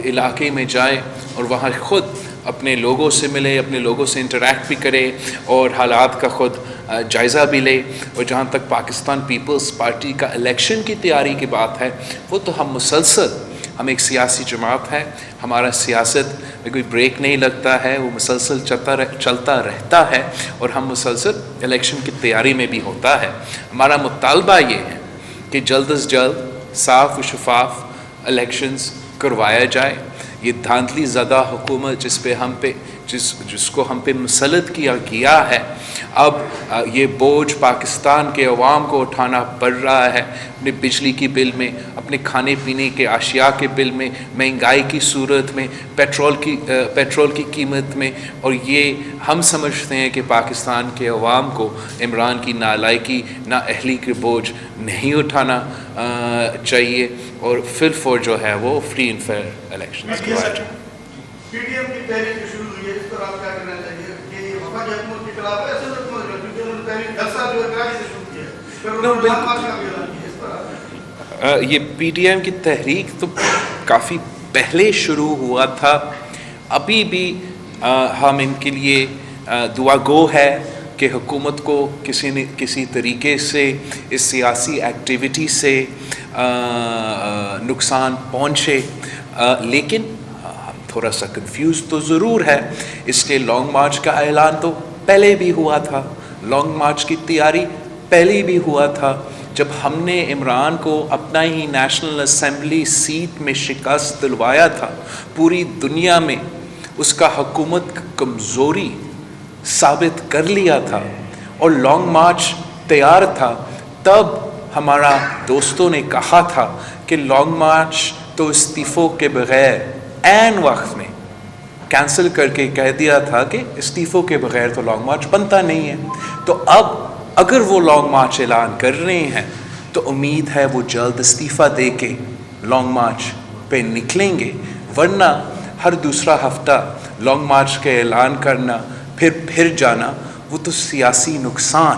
علاقے میں جائے اور وہاں خود اپنے لوگوں سے ملے، اپنے لوگوں سے انٹریکٹ بھی کرے اور حالات کا خود جائزہ بھی لے۔ اور جہاں تک پاکستان پیپلز پارٹی کا الیکشن کی تیاری کی بات ہے، وہ تو ہم ایک سیاسی جماعت ہے، ہمارا سیاست میں کوئی بریک نہیں لگتا ہے، وہ مسلسل چلتا رہتا ہے اور ہم مسلسل الیکشن کی تیاری میں بھی ہوتا ہے۔ ہمارا مطالبہ یہ ہے کہ جلد از جلد صاف و شفاف الیکشنز کروایا جائے۔ یہ دھاندلی زدہ حکومت جس کو ہم پہ مسلط کیا ہے، اب یہ بوجھ پاکستان کے عوام کو اٹھانا پڑ رہا ہے، اپنے بجلی کی بل میں، اپنے کھانے پینے کے اشیاء کے بل میں، مہنگائی کی صورت میں، پیٹرول کی قیمت میں، اور یہ ہم سمجھتے ہیں کہ پاکستان کے عوام کو عمران کی نالائکی، نااہلی کے بوجھ نہیں اٹھانا چاہیے، اور فور جو ہے وہ فری اینڈ فیئر الیکشنز کروایا جائے۔ پی ٹی ایم کی تحریک شروع ہوئی ہے، اس پر آپ کیا کہنا چاہیے کہ یہ وفاقی حکومت کے خلاف ہے؟ ایسے حکومت ہے کیونکہ انہوں نے تحریک 10 سال جو ہے سے شروع کیا ہے، پھر انہوں نے مارچ کا بھی اعلان کیا، اس پر یہ پی ٹی ایم کی تحریک تو کافی پہلے شروع ہوا تھا۔ ابھی بھی ہم ان کے لیے دعا گو ہے کہ حکومت کو کسی طریقے سے اس سیاسی ایکٹیویٹی سے نقصان پہنچے، لیکن ہم تھوڑا سا کنفیوز تو ضرور ہے۔ اس لیے لانگ مارچ کا اعلان تو پہلے بھی ہوا تھا، لانگ مارچ کی تیاری پہلے بھی ہوا تھا۔ جب ہم نے عمران کو اپنا ہی نیشنل اسمبلی سیٹ میں شکست دلوایا تھا، پوری دنیا میں اس کا حکومت کی کمزوری ثابت کر لیا تھا اور لانگ مارچ تیار تھا، تب ہمارا دوستوں نے کہا تھا کہ لانگ مارچ تو استعفوں کے بغیر عین وقت میں کینسل کر کے کہہ دیا تھا کہ استعفوں کے بغیر تو لانگ مارچ بنتا نہیں ہے۔ تو اب اگر وہ لانگ مارچ اعلان کر رہے ہیں تو امید ہے وہ جلد استعفیٰ دے کے لانگ مارچ پہ نکلیں گے، ورنہ ہر دوسرا ہفتہ لانگ مارچ کا اعلان کرنا پھر جانا، وہ تو سیاسی نقصان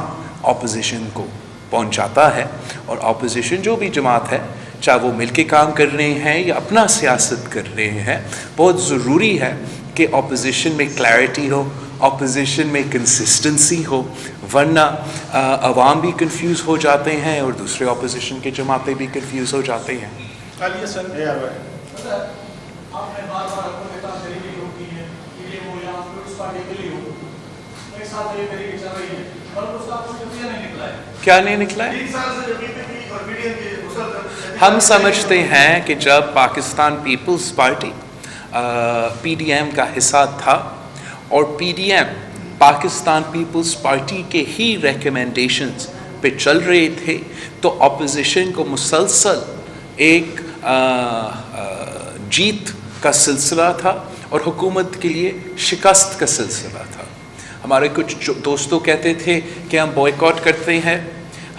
اپوزیشن کو پہنچاتا ہے۔ اور اپوزیشن جو بھی جماعت ہے، چاہے وہ مل کے کام کر رہے ہیں یا اپنا سیاست کر رہے ہیں، بہت ضروری ہے کہ اپوزیشن میں کلیئرٹی ہو، اپوزیشن میں کنسسٹنسی ہو، ورنہ عوام بھی کنفیوز ہو جاتے ہیں اور دوسرے اپوزیشن کے جماعتیں بھی کنفیوز ہو جاتے ہیں۔ کیا نہیں نکلا ہے؟ ہم سمجھتے ہیں کہ جب Pakistan Peoples Party P D M کا حصہ تھا اور P D M Pakistan Peoples Party کے ہی ریکمنڈیشنز پہ چل رہے تھے، تو اپوزیشن کو مسلسل ایک جیت کا سلسلہ تھا اور حکومت کے لیے شکست کا سلسلہ تھا۔ ہمارے کچھ دوستوں کہتے تھے کہ ہم بوائیکاٹ کرتے ہیں،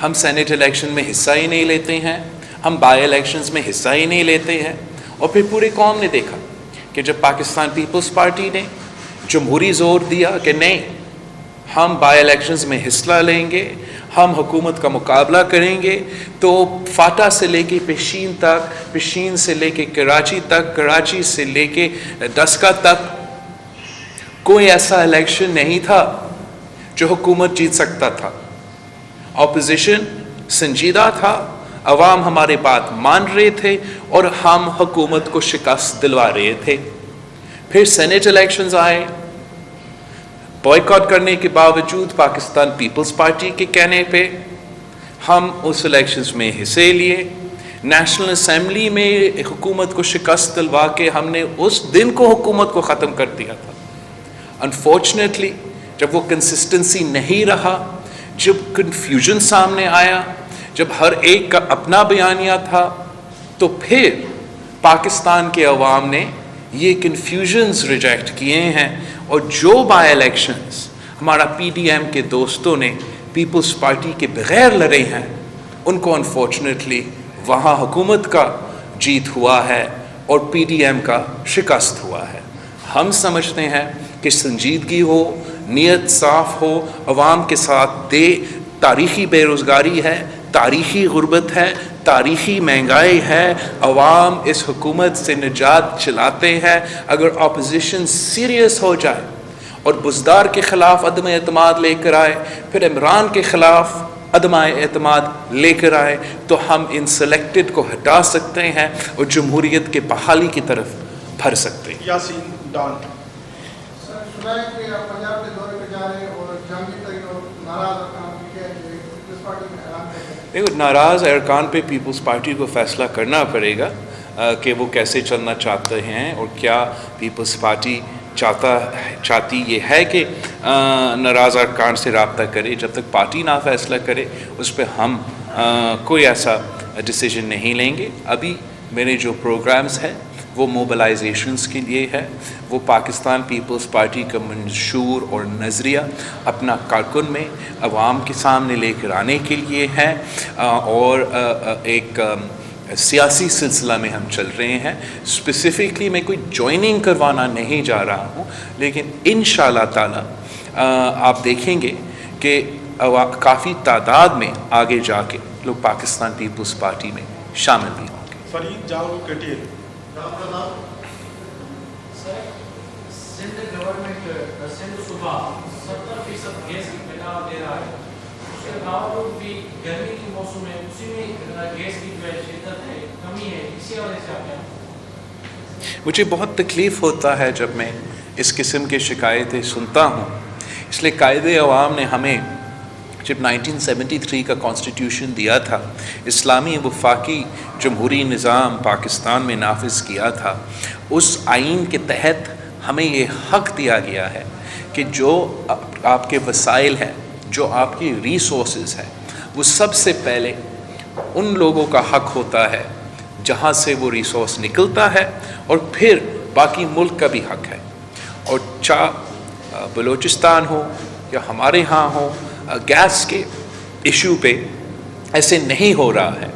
ہم سینٹ الیکشن میں حصہ ہی نہیں لیتے ہیں، ہم بائی الیکشنز میں حصہ ہی نہیں لیتے ہیں، اور پھر پورے قوم نے دیکھا کہ جب پاکستان پیپلز پارٹی نے جمہوری زور دیا کہ نہیں، ہم بائی الیکشنز میں حصہ لیں گے، ہم حکومت کا مقابلہ کریں گے، تو فاٹا سے لے کے پشین تک، پشین سے لے کے کراچی تک، کراچی سے لے کے ڈسکا تک کوئی ایسا الیکشن نہیں تھا جو حکومت جیت سکتا تھا۔ اپوزیشن سنجیدہ تھا، عوام ہمارے بات مان رہے تھے اور ہم حکومت کو شکست دلوا رہے تھے۔ پھر سینٹ الیکشنز آئے، بوائیکاٹ کرنے کے باوجود پاکستان پیپلز پارٹی کے کہنے پہ ہم اس الیکشنز میں حصے لیے، نیشنل اسمبلی میں حکومت کو شکست دلوا کے ہم نے اس دن کو حکومت کو ختم کر دیا تھا۔ انفارچونیٹلی جب وہ کنسسٹنسی نہیں رہا، جب کنفیوژن سامنے آیا، جب ہر ایک کا اپنا بیانیہ تھا، تو پھر پاکستان کے عوام نے یہ کنفیوژنز ریجیکٹ کیے ہیں، اور جو بائی الیکشنز ہمارا پی ڈی ایم کے دوستوں نے پیپلز پارٹی کے بغیر لڑے ہیں، ان کو انفارچونیٹلی وہاں حکومت کا جیت ہوا ہے اور پی ڈی ایم کا شکست ہوا ہے۔ ہم سمجھتے ہیں کہ سنجیدگی ہو، نیت صاف ہو، عوام کے ساتھ دے، تاریخی بے روزگاری ہے، تاریخی غربت ہے، تاریخی مہنگائی ہے، عوام اس حکومت سے نجات چلاتے ہیں۔ اگر اپوزیشن سیریس ہو جائے اور بزدار کے خلاف عدم اعتماد لے کر آئے، پھر عمران کے خلاف عدم اعتماد لے کر آئے، تو ہم ان سلیکٹڈ کو ہٹا سکتے ہیں اور جمہوریت کے بحالی کی طرف بھر سکتے ہیں۔ یاسین ڈان۔ سر سنا ہے کہ آپ پنجاب کے دورے پہ جا رہے ہیں اور جہانگیر ترین اور ناراض ارکان کی ہے کہ پیپلز پارٹی میں اعلان کر رہے ہیں۔ دیکھو، ناراض ارکان پہ پیپلز پارٹی کو فیصلہ کرنا پڑے گا کہ وہ کیسے چلنا چاہتے ہیں، اور کیا پیپلز پارٹی چاہتی یہ ہے کہ ناراض ارکان سے رابطہ کرے۔ جب تک پارٹی نہ فیصلہ کرے اس پہ ہم کوئی ایسا ڈیسیجن نہیں لیں گے۔ ابھی میرے جو پروگرامز ہیں وہ موبلائزیشنز کے لیے ہے، وہ پاکستان پیپلز پارٹی کا منشور اور نظریہ اپنا کارکن میں عوام کے سامنے لے کر آنے کے لیے ہے، اور ایک سیاسی سلسلہ میں ہم چل رہے ہیں۔ اسپیسیفکلی میں کوئی جوائننگ کروانا نہیں جا رہا ہوں، لیکن انشاءاللہ تعالی آپ دیکھیں گے کہ کافی تعداد میں آگے جا کے لوگ پاکستان پیپلز پارٹی میں شامل بھی ہوں گے۔ فرید جاؤ کٹیل۔ سندھ گورنمنٹ سندھ صوبہ 70% گیس کی پیداوار دے رہا ہے، اس کے باوجود بھی گرمی کے موسم میں اسی میں گیس کی جو ہے شدت ہے، کمی ہے، اسی وجہ سے آپ کیا؟ مجھے بہت تکلیف ہوتا ہے جب میں اس قسم کے شکایتیں سنتا ہوں، اس لیے قائد عوام نے ہمیں جب 1973 کا کانسٹیٹیوشن دیا تھا، اسلامی وفاقی جمہوری نظام پاکستان میں نافذ کیا تھا، اس آئین کے تحت ہمیں یہ حق دیا گیا ہے کہ جو آپ کے وسائل ہیں، جو آپ کی ریسورسز ہیں، وہ سب سے پہلے ان لوگوں کا حق ہوتا ہے جہاں سے وہ ریسورس نکلتا ہے، اور پھر باقی ملک کا بھی حق ہے۔ اور چاہے بلوچستان ہو یا ہمارے ہاں ہو، گیس کے ایشو پہ ایسے نہیں ہو رہا ہے،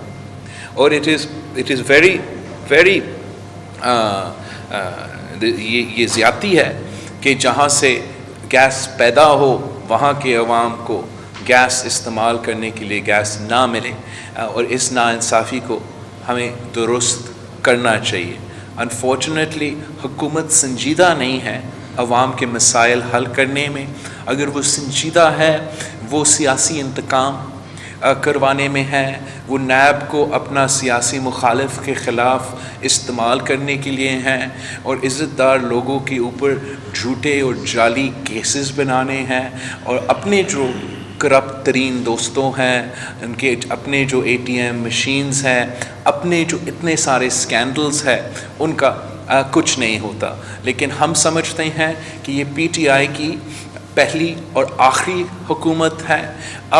اور اٹ از ویری یہ زیادتی ہے کہ جہاں سے گیس پیدا ہو وہاں کے عوام کو گیس استعمال کرنے کے لیے گیس نہ ملے، اور اس ناانصافی کو ہمیں درست کرنا چاہیے۔ انفارچونیٹلی حکومت سنجیدہ نہیں ہے عوام کے مسائل حل کرنے میں۔ اگر وہ سنجیدہ ہے، وہ سیاسی انتقام کروانے میں ہے، وہ نیب کو اپنا سیاسی مخالف کے خلاف استعمال کرنے کے لیے ہیں، اور عزت دار لوگوں کے اوپر جھوٹے اور جعلی کیسز بنانے ہیں، اور اپنے جو کرپٹ ترین دوستوں ہیں، ان کے اپنے جو ATM مشینز ہیں، اپنے جو اتنے سارے سکینڈلز ہیں، ان کا کچھ نہیں ہوتا۔ لیکن ہم سمجھتے ہیں کہ یہ PTI کی پہلی اور آخری حکومت ہے۔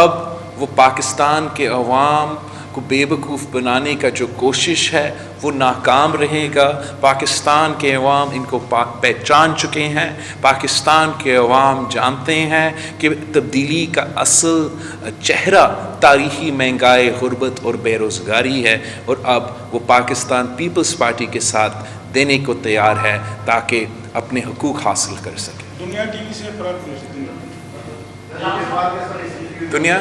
اب وہ پاکستان کے عوام کو بے وقوف بنانے کا جو کوشش ہے وہ ناکام رہے گا۔ پاکستان کے عوام ان کو پہچان چکے ہیں۔ پاکستان کے عوام جانتے ہیں کہ تبدیلی کا اصل چہرہ تاریخی مہنگائی، غربت اور بے روزگاری ہے، اور اب وہ پاکستان پیپلز پارٹی کے ساتھ دینے کو تیار ہے تاکہ اپنے حقوق حاصل کر سکے۔ دنیا ٹی وی سے فرق دنیا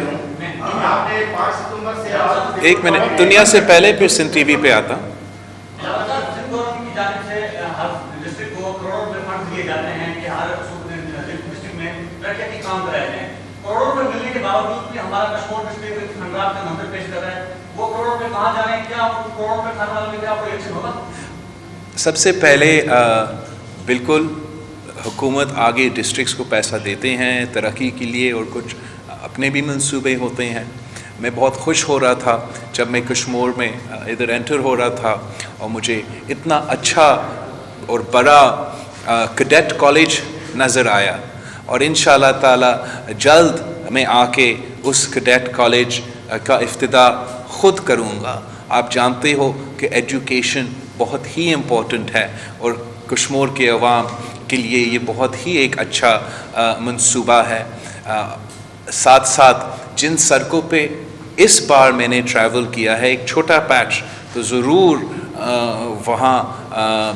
ایک منٹ، دنیا سے پہلے پھر سن ٹی وی پہ آتا۔ سندھ گورنمنٹ کی جانب سے ہر ڈسٹرکٹ کو کروڑوں روپے فنڈ دیے جاتے ہیں کہ ہر ڈسٹرکٹ میں ترقیاتی کام کرائے جائیں۔ کروڑوں روپے ملنے کے باوجود بھی ہمارا کشمیر ڈسٹرکٹ خنڈرات کا منظر پیش کر رہا ہے، وہ کروڑوں روپے کہاں جا رہے ہیں؟ کیا کروڑوں روپے کھانے والے میں کیا کوئی ایکشن ہوگا؟ سب سے پہلے بالکل حکومت آگے ڈسٹرکٹس کو پیسہ دیتے ہیں ترقی کے لیے، اور کچھ اپنے بھی منصوبے ہوتے ہیں۔ میں بہت خوش ہو رہا تھا جب میں کشمور میں ادھر انٹر ہو رہا تھا، اور مجھے اتنا اچھا اور بڑا کیڈٹ کالج نظر آیا، اور انشاءاللہ تعالی جلد میں آ کے اس کیڈٹ کالج کا افتتاح خود کروں گا۔ آپ جانتے ہو کہ ایجوکیشن بہت ہی امپورٹنٹ ہے، اور کشمیر کے عوام کے لیے یہ بہت ہی ایک اچھا منصوبہ ہے۔ ساتھ ساتھ جن سڑکوں پہ اس بار میں نے ٹریول کیا ہے، ایک چھوٹا پیچ تو ضرور وہاں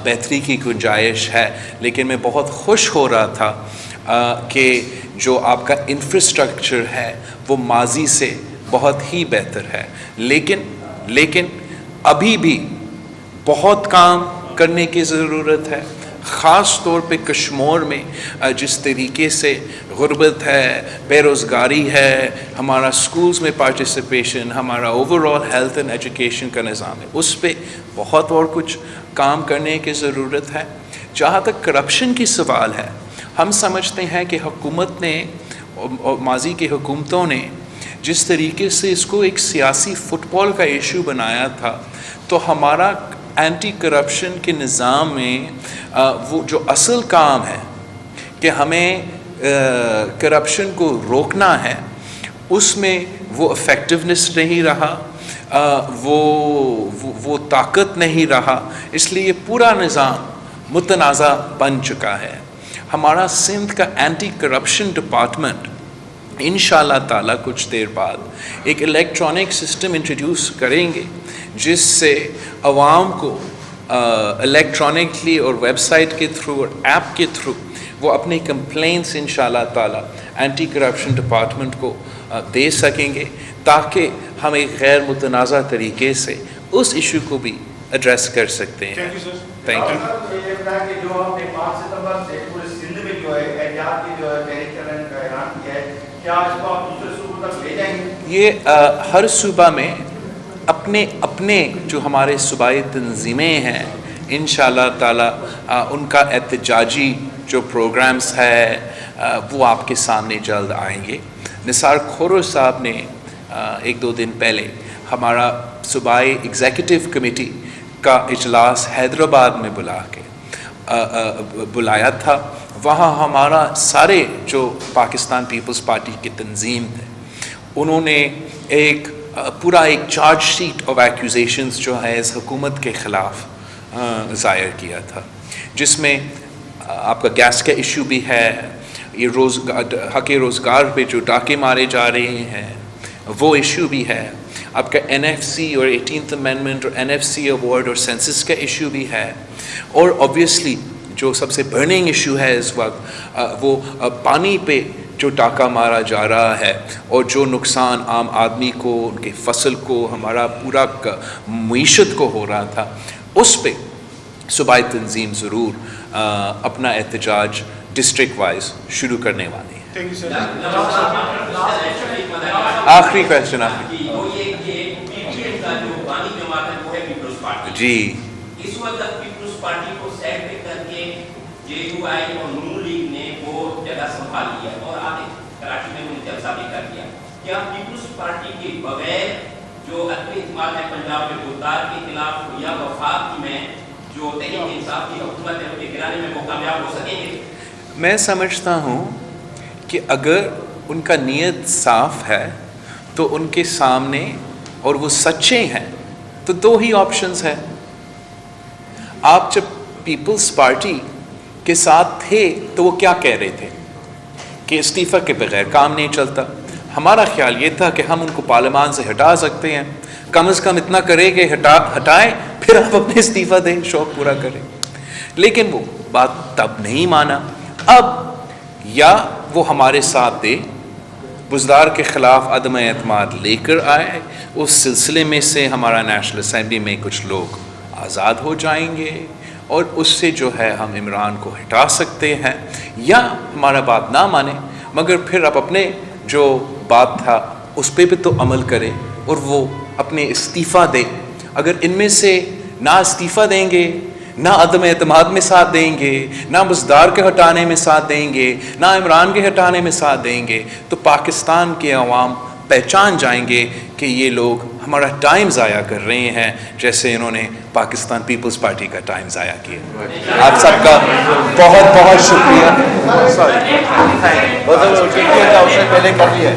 بہتری کی گنجائش ہے، لیکن میں بہت خوش ہو رہا تھا کہ جو آپ کا انفراسٹرکچر ہے وہ ماضی سے بہت ہی بہتر ہے، لیکن ابھی بھی بہت کام کرنے کی ضرورت ہے، خاص طور پہ کشمیر میں جس طریقے سے غربت ہے، بے روزگاری ہے، ہمارا سکولز میں پارٹیسپیشن، ہمارا over all health and education کا نظام ہے، اس پہ بہت اور کچھ کام کرنے کی ضرورت ہے۔ جہاں تک کرپشن کی سوال ہے، ہم سمجھتے ہیں کہ حکومت نے اور ماضی کی حکومتوں نے جس طریقے سے اس کو ایک سیاسی فٹ بال کا ایشو بنایا تھا، تو ہمارا اینٹی کرپشن کے نظام میں وہ جو اصل کام ہے کہ ہمیں کرپشن کو روکنا ہے، اس میں وہ افیکٹونیس نہیں رہا، وہ طاقت نہیں رہا، اس لیے پورا نظام متنازع بن چکا ہے۔ ہمارا سندھ کا اینٹی کرپشن ڈپارٹمنٹ انشاءاللہ تعالیٰ کچھ دیر بعد ایک الیکٹرانک سسٹم انٹروڈیوس کریں گے، جس سے عوام کو الیکٹرانکلی اور ویب سائٹ کے تھرو اور ایپ کے تھرو وہ اپنی کمپلینٹس انشاءاللہ تعالیٰ اینٹی کرپشن ڈپارٹمنٹ کو دے سکیں گے، تاکہ ہم ایک غیر متنازع طریقے سے اس ایشو کو بھی ایڈریس کر سکتے ہیں۔ Thank you sir. Thank you. یہ بتا کہ جو ہم نے 5 ستمبر سے پورے سندھ میں جو ہے احتجاج کی جو ہے تحریک کرنے کا اعلان کیا ہے، کیا اس کو آپ دوسرے صوبوں تک لے جائیں گے؟ یہ ہر صوبہ میں اپنے جو ہمارے صوبائی تنظیمیں ہیں، انشاءاللہ تعالیٰ ان کا احتجاجی جو پروگرامز ہے وہ آپ کے سامنے جلد آئیں گے۔ نثار کھورو صاحب نے 1-2 دن پہلے ہمارا صوبائی ایگزیکٹو کمیٹی کا اجلاس حیدرآباد میں بلایا تھا۔ وہاں ہمارا سارے جو پاکستان پیپلز پارٹی کی تنظیم تھے، انہوں نے ایک چارج شیٹ آف ایکوزیشنز جو ہے اس حکومت کے خلاف ظاہر کیا تھا، جس میں آپ کا گیس کا ایشو بھی ہے، یہ حق روزگار پہ جو ڈاکے مارے جا رہے ہیں وہ ایشو بھی ہے، آپ کا NFC اور 18th امینڈمنٹ اور NFC ایوارڈ اور سینسس کا ایشو بھی ہے، اور اوبویسلی جو سب سے برننگ ایشو ہے اس وقت وہ پانی پہ جو ڈاکہ مارا جا رہا ہے، اور جو نقصان عام آدمی کو، ان کے فصل کو، ہمارا پورا معیشت کو ہو رہا تھا، اس پہ صوبائی تنظیم ضرور اپنا احتجاج ڈسٹرکٹ وائز شروع کرنے والی ہے۔ Thank you sir. آخری کویشچن جی۔ اس وقت پیپلز پارٹی کو سیپریٹ کر کے JUI اور نون لیگ نے وہ جگہ سنبھال لیا اور آگے کراچی میں انہیں جلسہ بھی کر دیا۔ کیا پیپلز پارٹی کے بغیر جو عدم اعتماد ہے پنجاب میں گلدار کے خلاف یا وفاق میں جو تحریک انصاف کی حکومت ہے ان کے گرانے میں وہ کامیاب ہو سکیں گے؟ میں سمجھتا ہوں کہ اگر ان کا نیت صاف ہے تو ان کے سامنے اور وہ سچے ہیں تو 2 ہی آپشنز ہیں۔ آپ جب پیپلز پارٹی کے ساتھ تھے تو وہ کیا کہہ رہے تھے کہ استعفیٰ کے بغیر کام نہیں چلتا۔ ہمارا خیال یہ تھا کہ ہم ان کو پارلیمان سے ہٹا سکتے ہیں، کم از کم اتنا کرے کہ ہٹائیں، پھر آپ اپنے استعفیٰ دیں، شوق پورا کریں۔ لیکن وہ بات تب نہیں مانا۔ اب یا وہ ہمارے ساتھ دے، بزدار کے خلاف عدم اعتماد لے کر آئے، اس سلسلے میں سے ہمارا نیشنل اسمبلی میں کچھ لوگ آزاد ہو جائیں گے اور اس سے جو ہے ہم عمران کو ہٹا سکتے ہیں، یا ہمارا بات نہ مانے مگر پھر اب اپنے جو بات تھا اس پہ بھی تو عمل کرے اور وہ اپنے استعفیٰ دے۔ اگر ان میں سے نہ استعفیٰ دیں گے، نہ عدم اعتماد میں ساتھ دیں گے، نہ بزدار کے ہٹانے میں ساتھ دیں گے، نہ عمران کے ہٹانے میں ساتھ دیں گے، تو پاکستان کے عوام پہچان جائیں گے کہ یہ لوگ ہمارا ٹائم ضائع کر رہے ہیں، جیسے انہوں نے پاکستان پیپلز پارٹی کا ٹائم ضائع کیا۔ آپ سب کا بہت بہت شکریہ۔ پہلے کر لیا